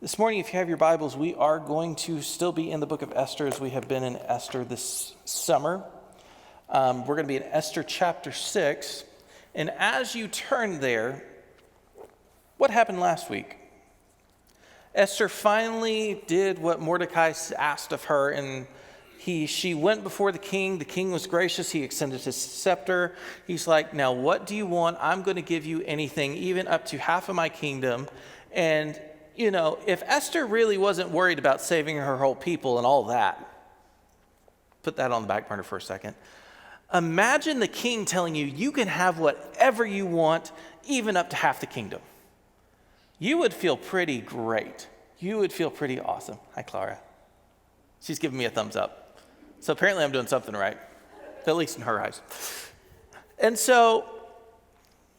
This morning, if you have your Bibles, we are going to still be in the book of Esther as we have been in Esther this summer. We're going to be in Esther chapter 6. And as you turn there, what happened last week? Esther finally did what Mordecai asked of her, and she went before the king. The king was gracious. He extended his scepter. He's like, now what do you want? I'm going to give you anything, even up to half of my kingdom. And you know, if Esther really wasn't worried about saving her whole people and all that, put that on the back burner for a second. Imagine the king telling you, you can have whatever you want, even up to half the kingdom. You would feel pretty great. You would feel pretty awesome. Hi, Clara. She's giving me a thumbs up. So apparently I'm doing something right, at least in her eyes. And so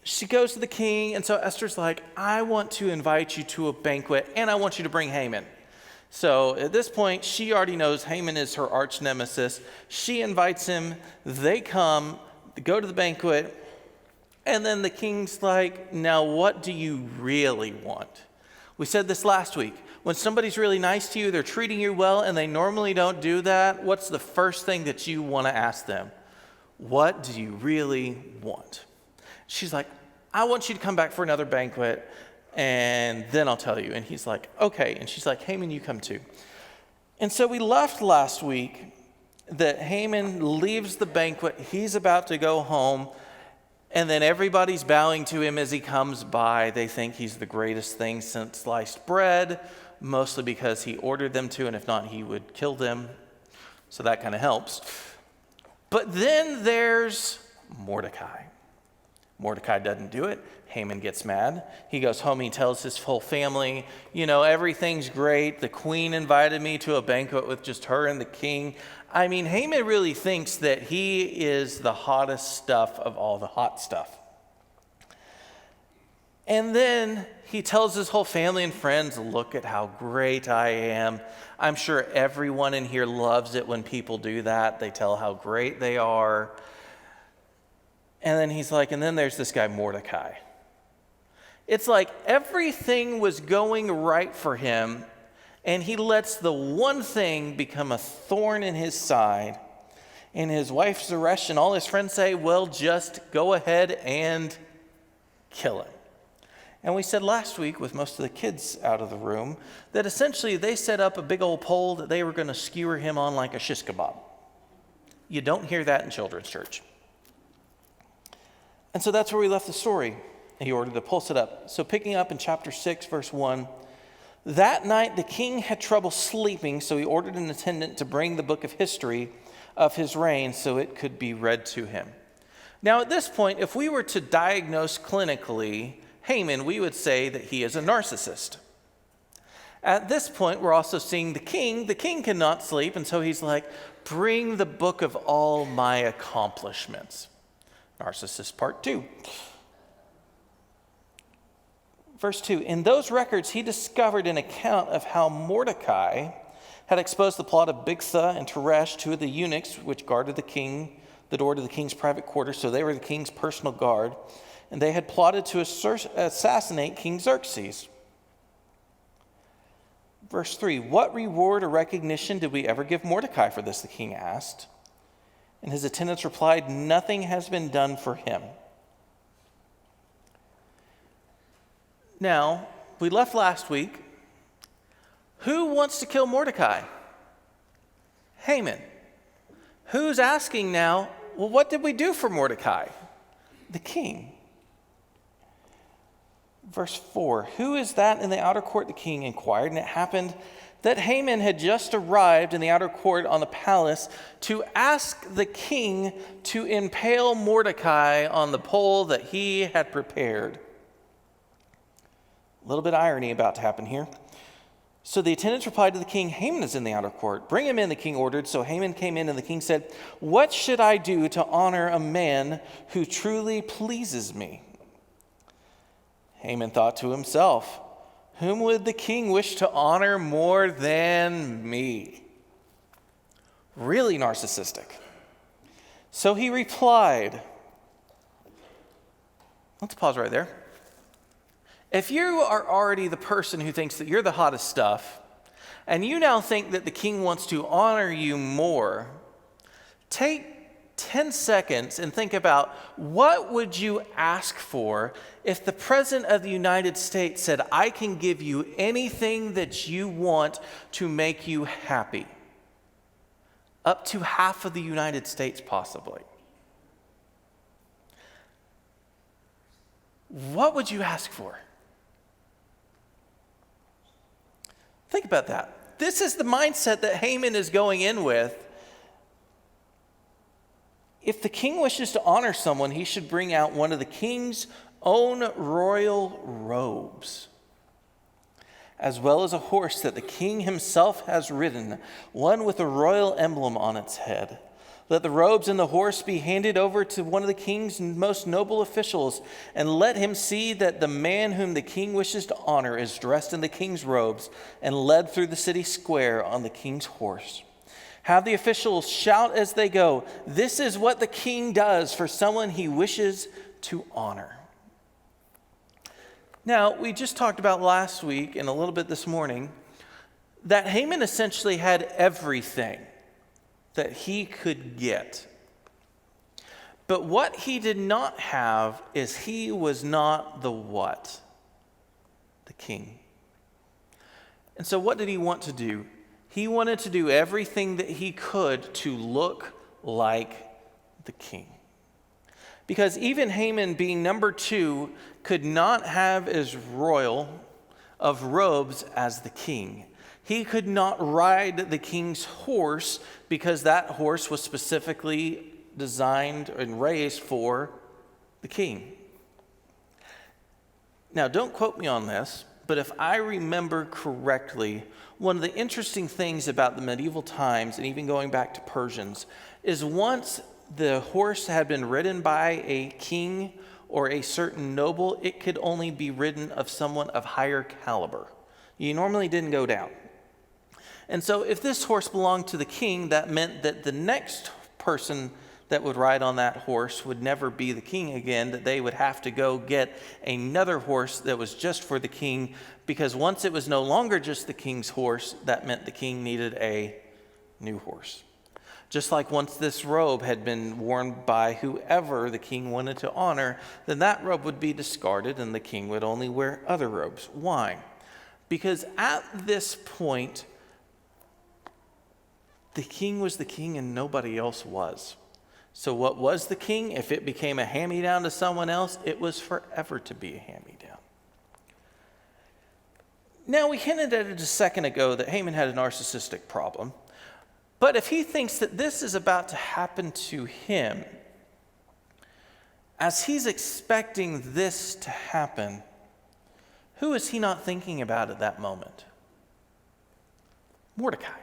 she goes to the king, and so Esther's like, I want to invite you to a banquet, and I want you to bring Haman. So at this point, she already knows Haman is her arch nemesis. She invites him. They come, go to the banquet, and then the king's like, now what do you really want? We said this last week. When somebody's really nice to you, they're treating you well, and they normally don't do that, what's the first thing that you want to ask them? What do you really want? She's like, I want you to come back for another banquet, and then I'll tell you. And he's like, okay. And she's like, Haman, you come too. And so we left last week that Haman leaves the banquet. He's about to go home, and then everybody's bowing to him as he comes by. They think he's the greatest thing since sliced bread, mostly because he ordered them to, and if not, he would kill them. So that kind of helps. But then there's Mordecai. Mordecai doesn't do it. Haman gets mad. He goes home. He tells his whole family, you know, everything's great. The queen invited me to a banquet with just her and the king. I mean, Haman really thinks that he is the hottest stuff of all the hot stuff. And then he tells his whole family and friends, look at how great I am. I'm sure everyone in here loves it when people do that. They tell how great they are. And then he's like, and then there's this guy Mordecai. It's like everything was going right for him, and he lets the one thing become a thorn in his side. And his wife's arrest, and all his friends say, well, just go ahead and kill him. And we said last week, with most of the kids out of the room, that essentially they set up a big old pole that they were going to skewer him on like a shish kebab. You don't hear that in children's church. And so that's where we left the story. He ordered to pulse it up. So picking up in chapter 6, verse 1, that night the king had trouble sleeping, so he ordered an attendant to bring the book of history of his reign so it could be read to him. Now at this point, if we were to diagnose clinically Haman, we would say that he is a narcissist. At this point, we're also seeing the king. The king cannot sleep, and so he's like, bring the book of all my accomplishments. Narcissist part 2. Verse 2, in those records he discovered an account of how Mordecai had exposed the plot of Bigtha and Teresh, two of the eunuchs which guarded the door to the king's private quarters, so they were the king's personal guard, and they had plotted to assassinate King Xerxes. Verse 3, what reward or recognition did we ever give Mordecai for this, the king asked. And his attendants replied, nothing has been done for him. Now, we left last week. Who wants to kill Mordecai? Haman. Who's asking now, well, what did we do for Mordecai? The king. Verse 4, who is that in the outer court? The king inquired, and it happened that Haman had just arrived in the outer court on the palace to ask the king to impale Mordecai on the pole that he had prepared. A little bit of irony about to happen here. So the attendants replied to the king, Haman is in the outer court. Bring him in, the king ordered. So Haman came in, and the king said, what should I do to honor a man who truly pleases me? Haman thought to himself, whom would the king wish to honor more than me? Really narcissistic. So he replied, let's pause right there. If you are already the person who thinks that you're the hottest stuff, and you now think that the king wants to honor you more, take 10 seconds and think about what would you ask for if the President of the United States said, I can give you anything that you want to make you happy. Up to half of the United States, possibly. What would you ask for? Think about that. This is the mindset that Haman is going in with. If the king wishes to honor someone, he should bring out one of the king's own royal robes, as well as a horse that the king himself has ridden, one with a royal emblem on its head. Let the robes and the horse be handed over to one of the king's most noble officials, and let him see that the man whom the king wishes to honor is dressed in the king's robes and led through the city square on the king's horse. Have the officials shout as they go, this is what the king does for someone he wishes to honor. Now, we just talked about last week and a little bit this morning that Haman essentially had everything that he could get. But what he did not have is he was not the what? The king. And so what did he want to do? He wanted to do everything that he could to look like the king. Because even Haman, being number 2, could not have as royal of robes as the king. He could not ride the king's horse because that horse was specifically designed and raised for the king. Now, don't quote me on this, but if I remember correctly, one of the interesting things about the medieval times, and even going back to Persians, is once the horse had been ridden by a king or a certain noble, it could only be ridden of someone of higher caliber. You normally didn't go down. And so if this horse belonged to the king, that meant that the next person that would ride on that horse would never be the king again, that they would have to go get another horse that was just for the king, because once it was no longer just the king's horse, that meant the king needed a new horse. Just like once this robe had been worn by whoever the king wanted to honor, then that robe would be discarded and the king would only wear other robes. Why? Because at this point, the king was the king and nobody else was. So what was the king? If it became a hand-me-down to someone else, it was forever to be a hand-me-down. Now, we hinted at it a second ago that Haman had a narcissistic problem. But if he thinks that this is about to happen to him, as he's expecting this to happen, who is he not thinking about at that moment? Mordecai.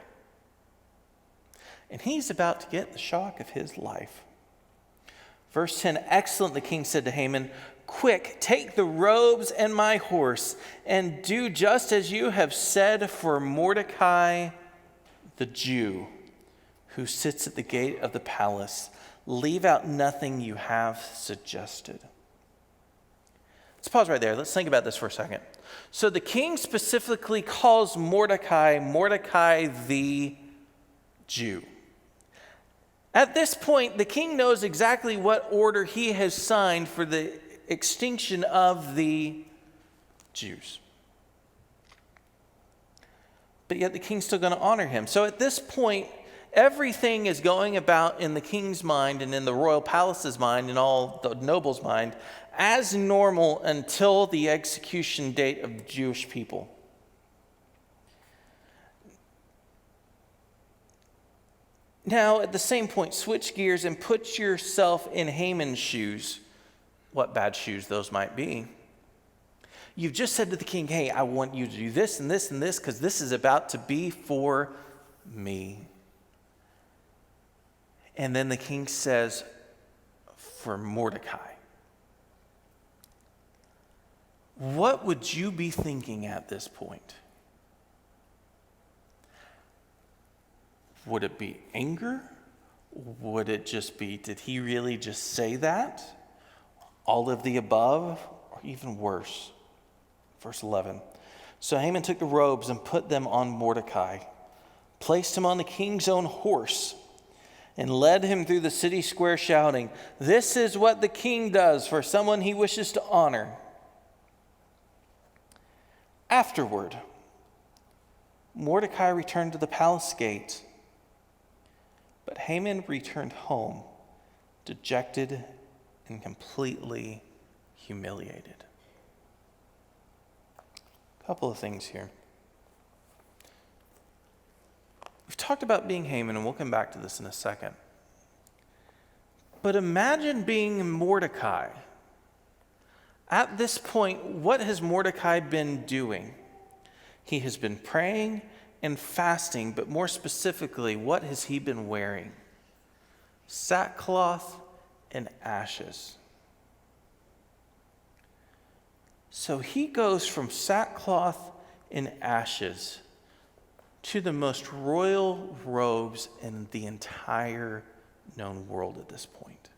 And he's about to get the shock of his life. Verse 10, excellent, the king said to Haman, quick, take the robes and my horse, and do just as you have said for Mordecai the Jew, who sits at the gate of the palace. Leave out nothing you have suggested. Let's pause right there. Let's think about this for a second. So the king specifically calls Mordecai the Jew. At this point, the king knows exactly what order he has signed for the extinction of the Jews. But yet the king's still going to honor him. So at this point, everything is going about in the king's mind and in the royal palace's mind and all the nobles' mind as normal until the execution date of the Jewish people. Now, at the same point, switch gears and put yourself in Haman's shoes. What bad shoes those might be. You've just said to the king, hey, I want you to do this and this and this because this is about to be for me. And then the king says, for Mordecai. What would you be thinking at this point? Would it be anger? Would it just be, did he really just say that? All of the above, or even worse? Verse 11. So Haman took the robes and put them on Mordecai, placed him on the king's own horse, and led him through the city square shouting, "This is what the king does for someone he wishes to honor." Afterward, Mordecai returned to the palace gate, but Haman returned home, dejected and completely humiliated. A couple of things here. We've talked about being Haman, and we'll come back to this in a second. But imagine being Mordecai. At this point, what has Mordecai been doing? He has been praying and fasting, but more specifically, what has he been wearing? Sackcloth and ashes. So he goes from sackcloth and ashes to the most royal robes in the entire known world at this point.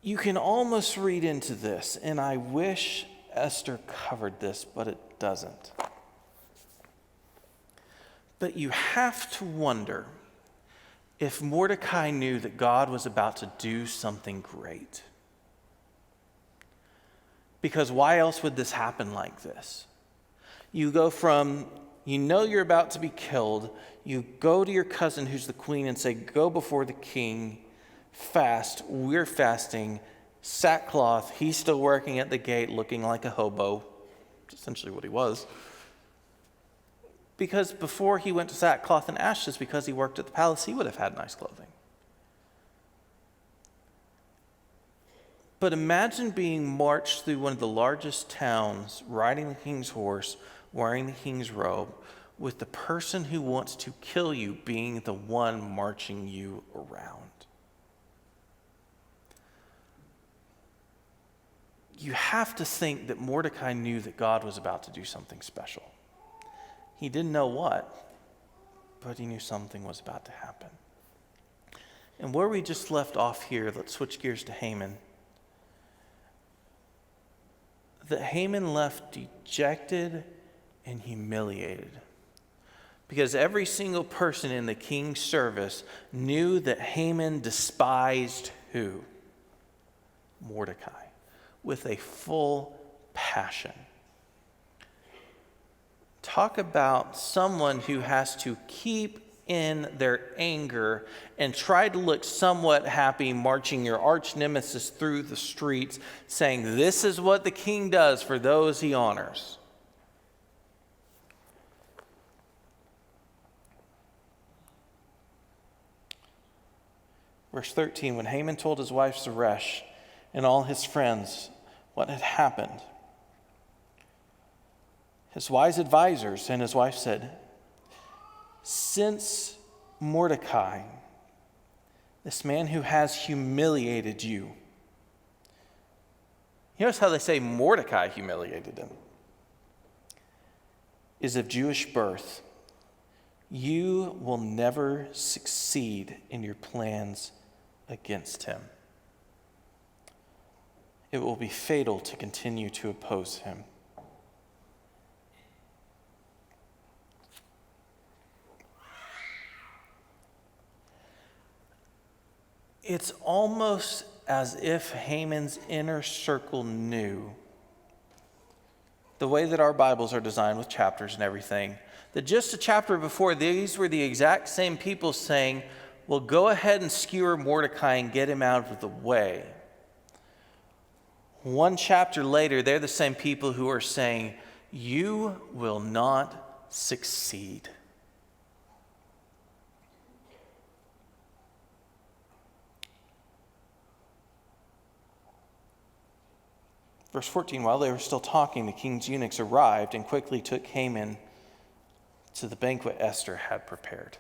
You can almost read into this, and I wish Esther covered this, but it doesn't. But you have to wonder if Mordecai knew that God was about to do something great. Because why else would this happen like this? You go from, you know you're about to be killed, you go to your cousin who's the queen and say, go before the king, fast, we're fasting, sackcloth, he's still working at the gate looking like a hobo, essentially what he was. Because before he went to sackcloth and ashes, because he worked at the palace, he would have had nice clothing. But imagine being marched through one of the largest towns, riding the king's horse, wearing the king's robe, with the person who wants to kill you being the one marching you around. You have to think that Mordecai knew that God was about to do something special. He didn't know what, but he knew something was about to happen. And where we just left off here, let's switch gears to Haman. That Haman left dejected and humiliated. Because every single person in the king's service knew that Haman despised who? Mordecai. With a full passion. Talk about someone who has to keep in their anger and try to look somewhat happy, marching your arch nemesis through the streets, saying, this is what the king does for those he honors. Verse 13, when Haman told his wife Zeresh and all his friends what had happened, his wise advisors and his wife said, since Mordecai, this man who has humiliated you, notice how they say Mordecai humiliated him, is of Jewish birth, you will never succeed in your plans against him. It will be fatal to continue to oppose him. It's almost as if Haman's inner circle knew, the way that our Bibles are designed with chapters and everything, that just a chapter before, these were the exact same people saying, well, go ahead and skewer Mordecai and get him out of the way. One chapter later, they're the same people who are saying, you will not succeed. Verse 14, while they were still talking, the king's eunuchs arrived and quickly took Haman to the banquet Esther had prepared.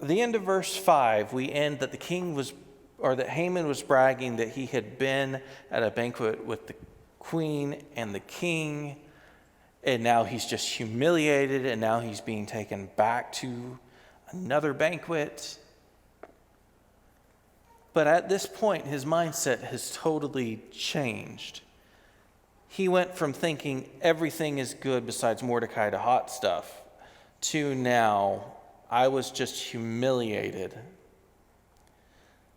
At the end of verse 5, we end that that Haman was bragging that he had been at a banquet with the queen and the king, and now he's just humiliated, and now he's being taken back to another banquet. But at this point, his mindset has totally changed. He went from thinking everything is good besides Mordecai to hot stuff to now, I was just humiliated.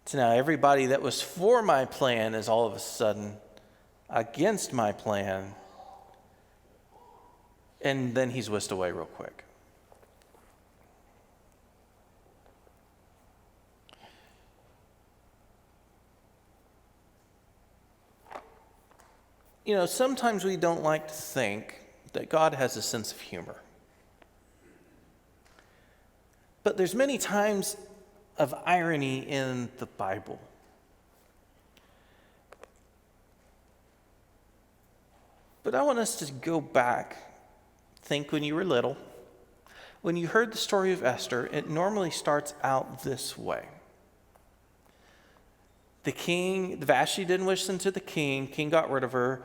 To now everybody that was for my plan is all of a sudden against my plan. And then he's whisked away real quick. You know, sometimes we don't like to think that God has a sense of humor. But there's many times of irony in the Bible. But I want us to go back, think when you were little. When you heard the story of Esther, it normally starts out this way. The king, Vashti didn't listen to the king. King got rid of her.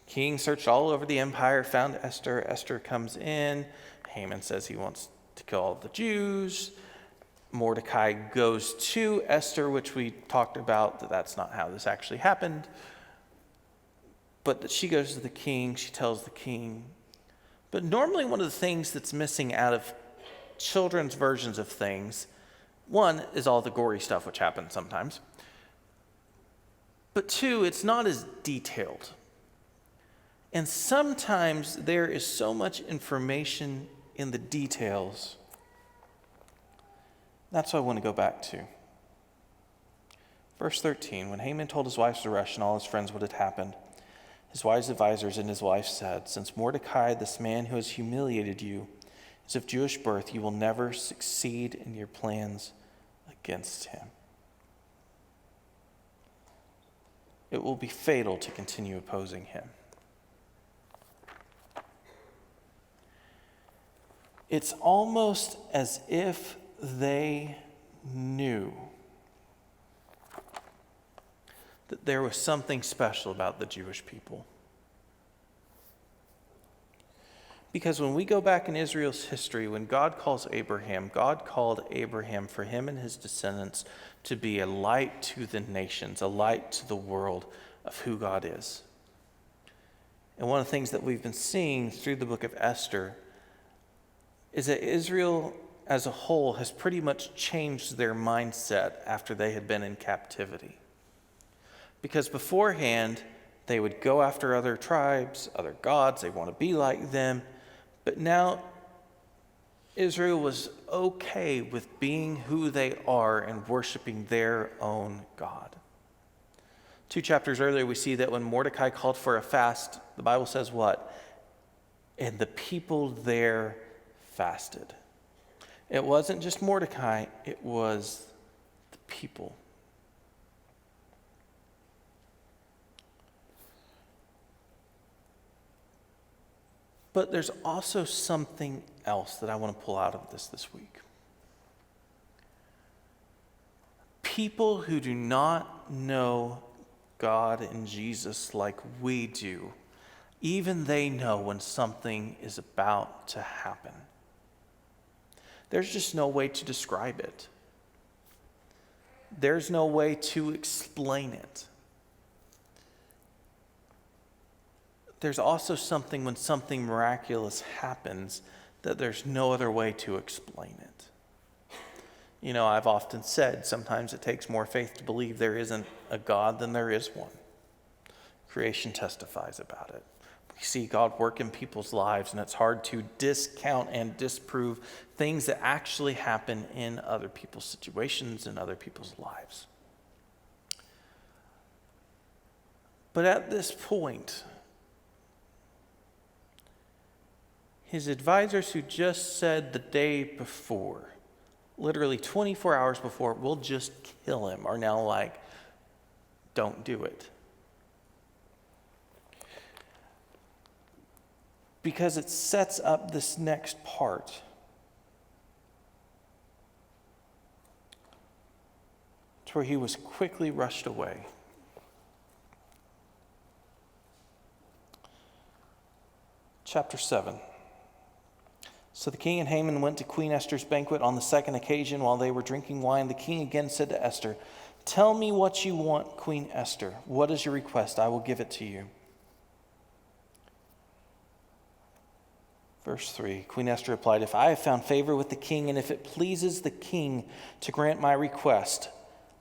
King searched all over the empire, found Esther. Esther comes in. Haman says he wants to kill all the Jews. Mordecai goes to Esther, which we talked about, that's not how this actually happened. But that she goes to the king, she tells the king. But normally one of the things that's missing out of children's versions of things, one is all the gory stuff, which happens sometimes. But two, it's not as detailed. And sometimes there is so much information in the details. That's what I want to go back to. Verse 13, when Haman told his wives to rush and all his friends what had happened, his wife's advisors and his wife said, "Since Mordecai, this man who has humiliated you, is of Jewish birth, you will never succeed in your plans against him. It will be fatal to continue opposing him." It's almost as if they knew that there was something special about the Jewish people. Because when we go back in Israel's history, when God calls Abraham, God called Abraham for him and his descendants to be a light to the nations, a light to the world of who God is. And one of the things that we've been seeing through the book of Esther is that Israel as a whole has pretty much changed their mindset after they had been in captivity. Because beforehand, they would go after other tribes, other gods, they want to be like them. But now, Israel was okay with being who they are and worshiping their own God. 2 chapters earlier, we see that when Mordecai called for a fast, the Bible says what? And the people there fasted. It wasn't just Mordecai, it was the people. But there's also something else that I want to pull out of this week. People who do not know God and Jesus like we do, even they know when something is about to happen. There's just no way to describe it. There's no way to explain it. There's also something when something miraculous happens that there's no other way to explain it. You know, I've often said sometimes it takes more faith to believe there isn't a God than there is one. Creation testifies about it. We see God work in people's lives, and it's hard to discount and disprove things that actually happen in other people's situations and other people's lives. But at this point, his advisors who just said the day before, literally 24 hours before, we'll just kill him, are now like, don't do it. Because it sets up this next part. To where he was quickly rushed away. Chapter 7. So the king and Haman went to Queen Esther's banquet. On the second occasion, while they were drinking wine, the king again said to Esther, "Tell me what you want, Queen Esther. What is your request? I will give it to you." Verse 3, Queen Esther replied, "If I have found favor with the king, and if it pleases the king to grant my request,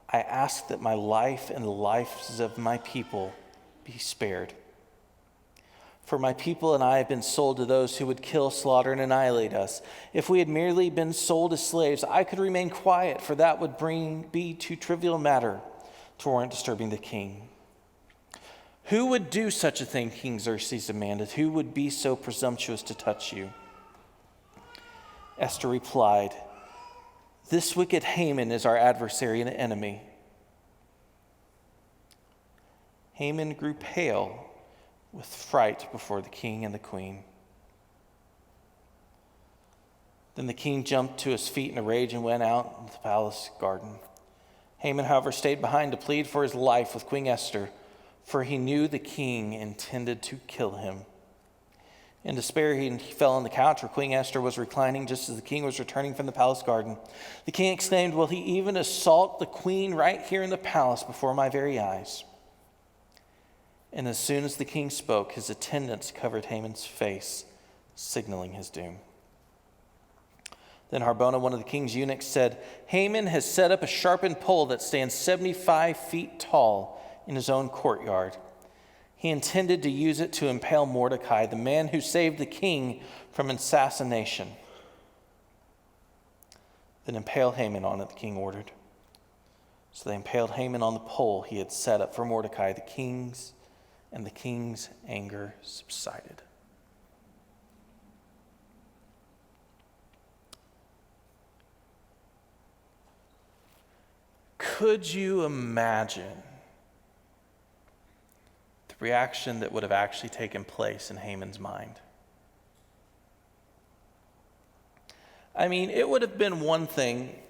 I ask that my life and the lives of my people be spared. For my people and I have been sold to those who would kill, slaughter, and annihilate us. If we had merely been sold as slaves, I could remain quiet, for that would be too trivial a matter to warrant disturbing the king." "Who would do such a thing?" King Xerxes demanded. "Who would be so presumptuous to touch you?" Esther replied, "This wicked Haman is our adversary and enemy." Haman grew pale with fright before the king and the queen. Then the king jumped to his feet in a rage and went out into the palace garden. Haman, however, stayed behind to plead for his life with Queen Esther, for he knew the king intended to kill him. In despair, he fell on the couch where Queen Esther was reclining just as the king was returning from the palace garden. The king exclaimed, "Will he even assault the queen right here in the palace before my very eyes?" And as soon as the king spoke, his attendants covered Haman's face, signaling his doom. Then Harbona, one of the king's eunuchs, said, "Haman has set up a sharpened pole that stands 75 feet tall in his own courtyard. He intended to use it to impale Mordecai, the man who saved the king from assassination." "Then impale Haman on it," the king ordered. So they impaled Haman on the pole he had set up for Mordecai, the king's anger subsided. Could you imagine the reaction that would have actually taken place in Haman's mind? I mean, it would have been one thing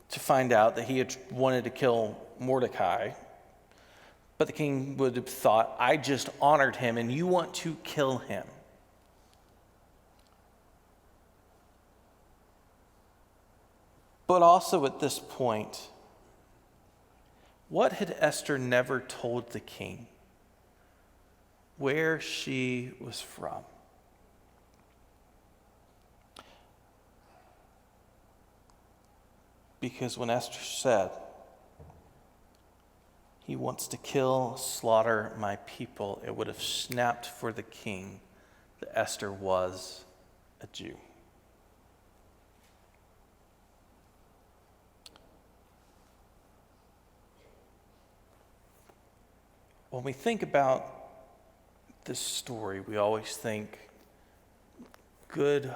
to find out that he had wanted to kill Mordecai, but the king would have thought, "I just honored him and you want to kill him." But also at this point, what had Esther never told the king? Where she was from. Because when Esther said, "He wants to kill, slaughter my people," it would have snapped for the king that Esther was a Jew. When we think about this story, we always think good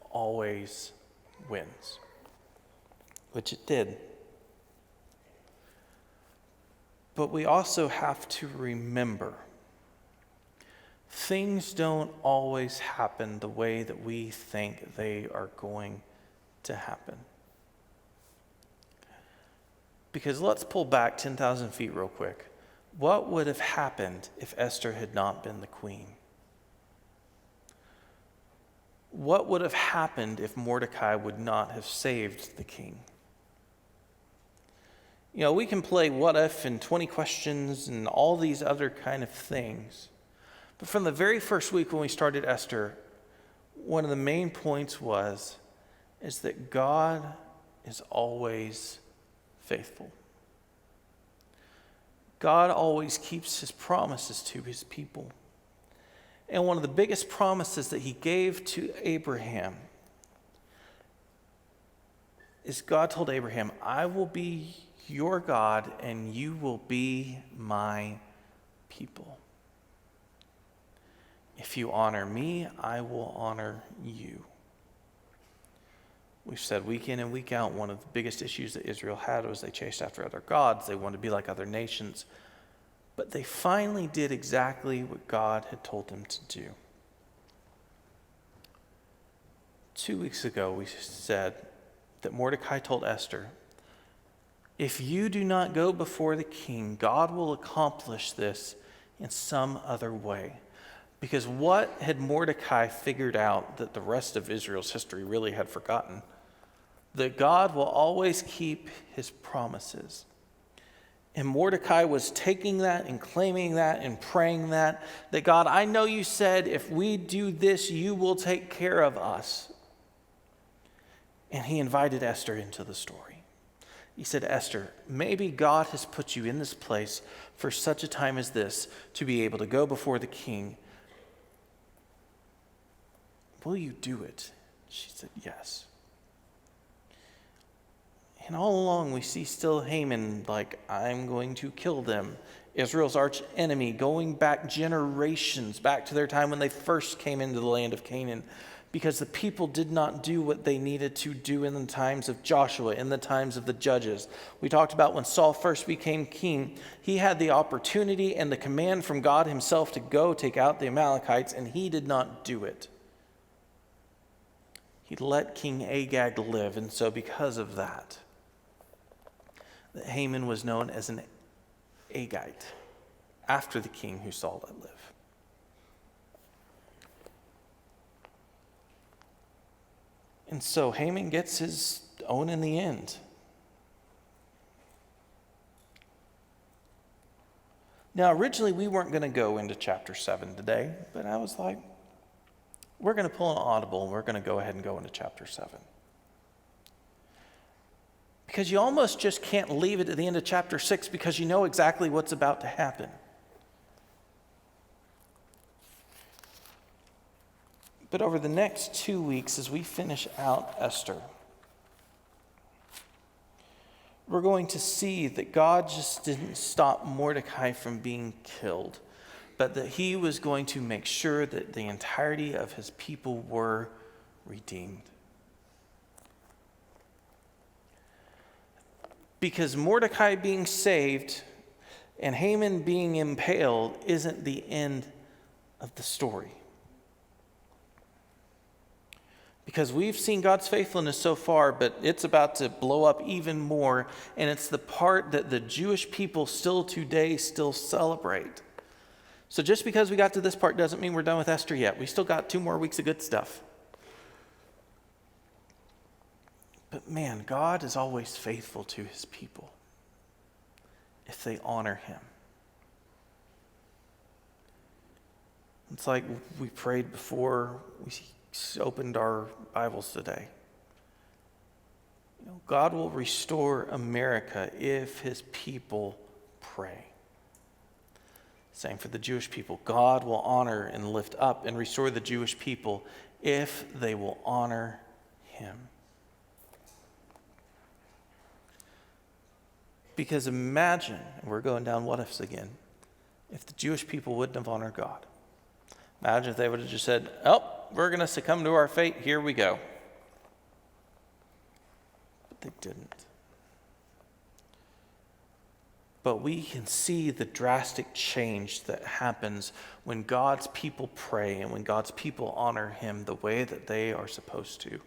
always wins, which it did. But we also have to remember things don't always happen the way that we think they are going to happen. Because let's pull back 10,000 feet real quick. What would have happened if Esther had not been the queen? What would have happened if Mordecai would not have saved the king? You know, we can play what if and 20 questions and all these other kind of things. But from the very first week when we started Esther, one of the main points is that God is always faithful. God always keeps his promises to his people. And one of the biggest promises that he gave to Abraham is God told Abraham, "I will be your God and you will be my people. If you honor me, I will honor you." We've said week in and week out, one of the biggest issues that Israel had was they chased after other gods. They wanted to be like other nations. But they finally did exactly what God had told them to do. 2 weeks ago, we said that Mordecai told Esther, "If you do not go before the king, God will accomplish this in some other way. Because what had Mordecai figured out that the rest of Israel's history really had forgotten? That God will always keep his promises. And Mordecai was taking that and claiming that and praying that God, I know you said if we do this, you will take care of us. And he invited Esther into the story. He said, Esther, maybe God has put you in this place for such a time as this to be able to go before the king. Will you do it? She said, yes. And all along we see still Haman like, I'm going to kill them. Israel's arch enemy, going back generations, back to their time when they first came into the land of Canaan, because the people did not do what they needed to do in the times of Joshua, in the times of the judges. We talked about when Saul first became king, he had the opportunity and the command from God himself to go take out the Amalekites, and he did not do it. He let King Agag live, and so because of that, Haman was known as an Agite, after the king who saw that live. And so Haman gets his own in the end. Now, originally we weren't going to go into chapter 7 today, but I was like, we're going to pull an audible and we're going to go ahead and go into chapter 7. Because you almost just can't leave it at the end of chapter 6 because you know exactly what's about to happen. But over the next 2 weeks, as we finish out Esther, we're going to see that God just didn't stop Mordecai from being killed, but that he was going to make sure that the entirety of his people were redeemed. Because Mordecai being saved and Haman being impaled isn't the end of the story. Because we've seen God's faithfulness so far, but it's about to blow up even more, and it's the part that the Jewish people still today still celebrate. So just because we got to this part doesn't mean we're done with Esther yet. We still got 2 more weeks of good stuff. But man, God is always faithful to his people if they honor him. It's like we prayed before we opened our Bibles today. God will restore America if his people pray. Same for the Jewish people. God will honor and lift up and restore the Jewish people if they will honor him. Because imagine, and we're going down what ifs again, if the Jewish people wouldn't have honored God. Imagine if they would have just said, oh, we're going to succumb to our fate, here we go. But they didn't. But we can see the drastic change that happens when God's people pray and when God's people honor him the way that they are supposed to.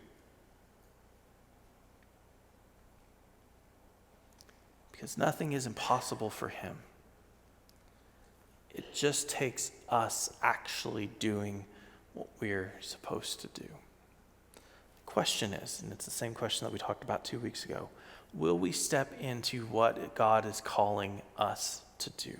Because nothing is impossible for him. It just takes us actually doing what we're supposed to do. The question is, and it's the same question that we talked about 2 weeks ago, will we step into what God is calling us to do?